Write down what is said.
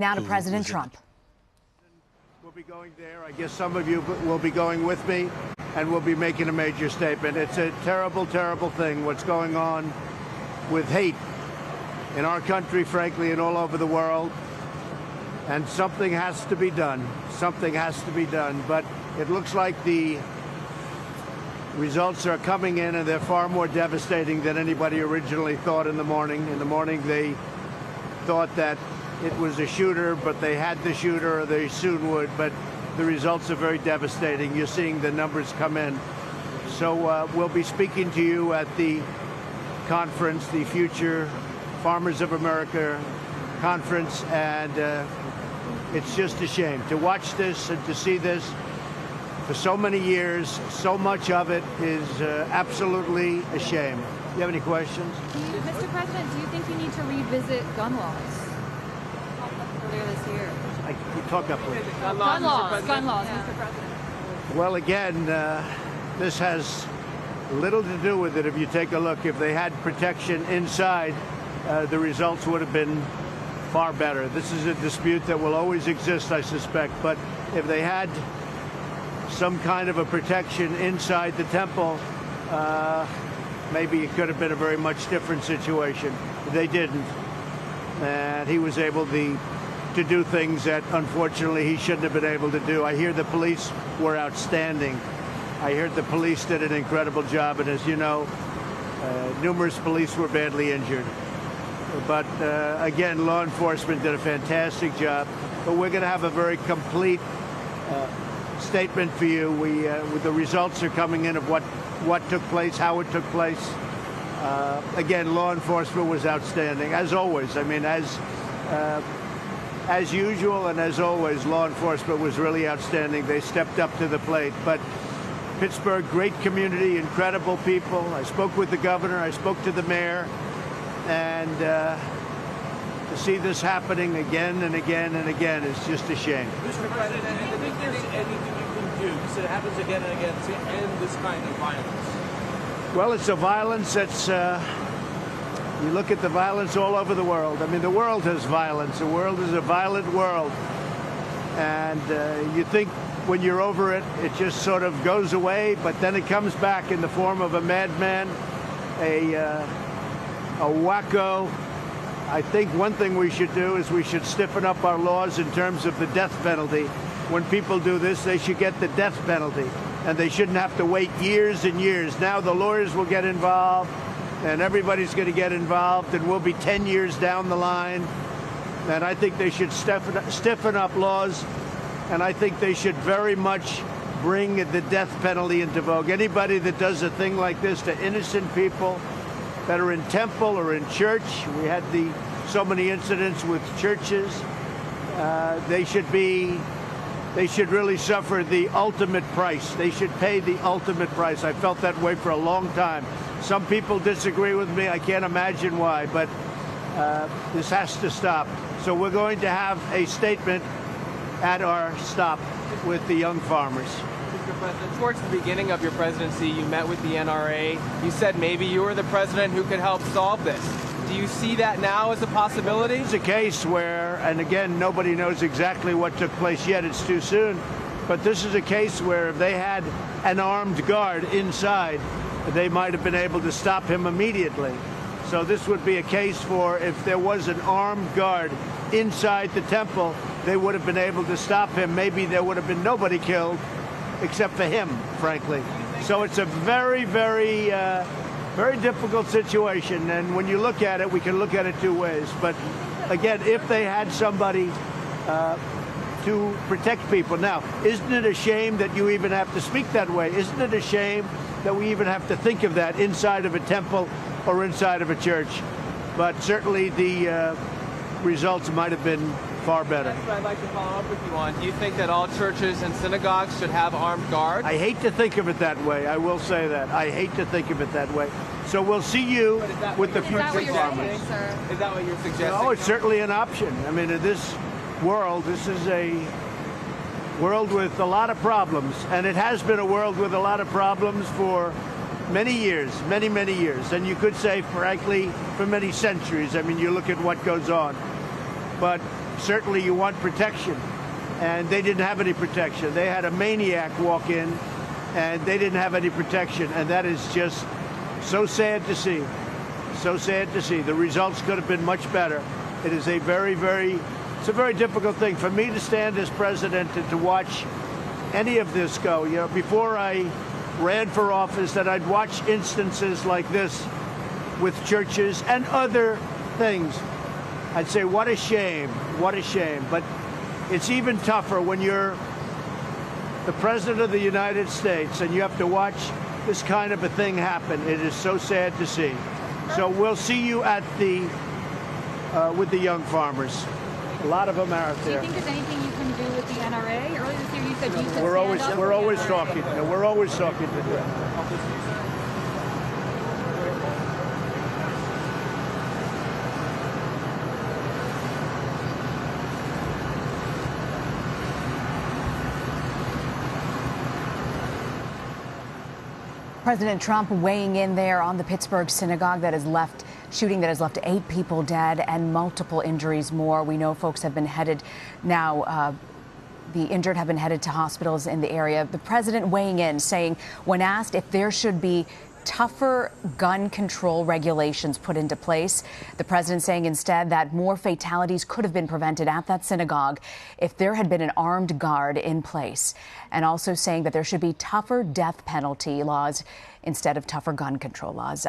Now to President Trump. We'll be going there. I guess some of you will be going with me, and we'll be making a major statement. It's a terrible, terrible thing what's going on with hate in our country, frankly, and all over the world. And something has to be done. Something has to be done. But it looks like the results are coming in, and they're far more devastating than anybody originally thought in the morning. In the morning, they thought that it was a shooter, but they had the shooter, or they soon would. But the results are very devastating. You're seeing the numbers come in. So we'll be speaking to you at the conference, the Future Farmers of America conference, and it's just a shame to watch this and to see this for so many years. So much of it is absolutely a shame. You have any questions? Mr. President, do you think you need to revisit gun laws? Earlier this year. You talk up, please. Gun laws, Mr. President. Well, again, this has little to do with it. If you take a look, if they had protection inside, the results would have been far better. This is a dispute that will always exist, I suspect. But if they had some kind of a protection inside the temple, maybe it could have been a very much different situation. They didn't. And he was able to do things that, unfortunately, he shouldn't have been able to do. I hear the police were outstanding. I heard the police did an incredible job. And as you know, numerous police were badly injured. But again, law enforcement did a fantastic job. But we're going to have a very complete statement for you. The results are coming in of what took place, how it took place. Again, law enforcement was outstanding, as always. I mean, as usual and as always, law enforcement was really outstanding. They stepped up to the plate. But Pittsburgh, great community, incredible people. I spoke with the governor. I spoke to the mayor. And to see this happening again and again and again is just a shame. Mr. President, do you think there's anything you can do, because it happens again and again, to end this kind of violence? Well, it's a violence that's, you look at the violence all over the world. I mean, the world has violence. The world is a violent world. And you think when you're over it, it just sort of goes away, but then it comes back in the form of a madman, a wacko. I think one thing we should do is we should stiffen up our laws in terms of the death penalty. When people do this, they should get the death penalty, and they shouldn't have to wait years and years. Now the lawyers will get involved, and everybody's going to get involved, and we'll be 10 years down the line. And I think they should stiffen up laws, and I think they should very much bring the death penalty into vogue. Anybody that does a thing like this to innocent people that are in temple or in church, we had so many incidents with churches. They should really suffer the ultimate price. They should pay the ultimate price. I felt that way for a long time. Some people disagree with me. I can't imagine why, but this has to stop. So we're going to have a statement at our stop with the young farmers. Mr. President, towards the beginning of your presidency, you met with the NRA. You said maybe you were the president who could help solve this. Do you see that now as a possibility? It's a case where, and again, nobody knows exactly what took place yet. It's too soon. But this is a case where if they had an armed guard inside, they might have been able to stop him immediately. So this would be a case for if there was an armed guard inside the temple, they would have been able to stop him. Maybe there would have been nobody killed except for him, frankly. So it's a very, very, very difficult situation. And when you look at it, we can look at it two ways. But again, if they had somebody to protect people. Now, isn't it a shame that you even have to speak that way? Isn't it a shame that we even have to think of that inside of a temple or inside of a church? But certainly the results might have been far better. That's what I'd like to follow up with you on. Do you think that all churches and synagogues should have armed guards? I hate to think of it that way. I will say that. I hate to think of it that way. So we'll see you with the future farmers. Is that what you're suggesting? No, it's certainly an option. I mean, in this world, this is a world with a lot of problems, and it has been a world with a lot of problems for many years, many, many years. And you could say, frankly, for many centuries. I mean, you look at what goes on. But certainly you want protection. And they didn't have any protection. They had a maniac walk in, and they didn't have any protection. And that is just so sad to see. So sad to see. The results could have been much better. It is a very, it's a very difficult thing for me to stand as president and to watch any of this go. You know, before I ran for office, that I'd watch instances like this with churches and other things. I'd say, what a shame, what a shame. But it's even tougher when you're the president of the United States and you have to watch this kind of a thing happen. It is so sad to see. So we'll see you at the with the young farmers. A lot of them are out there. Do you think there's anything you can do with the NRA? Earlier this year you said you could We're always talking. We're always talking to them. President Trump weighing in there on the Pittsburgh synagogue shooting that has left 8 people dead and multiple injuries more. We know folks have been headed now. The injured have been headed to hospitals in the area. The president weighing in, saying when asked if there should be tougher gun control regulations put into place, the president saying instead that more fatalities could have been prevented at that synagogue if there had been an armed guard in place, and also saying that there should be tougher death penalty laws instead of tougher gun control laws.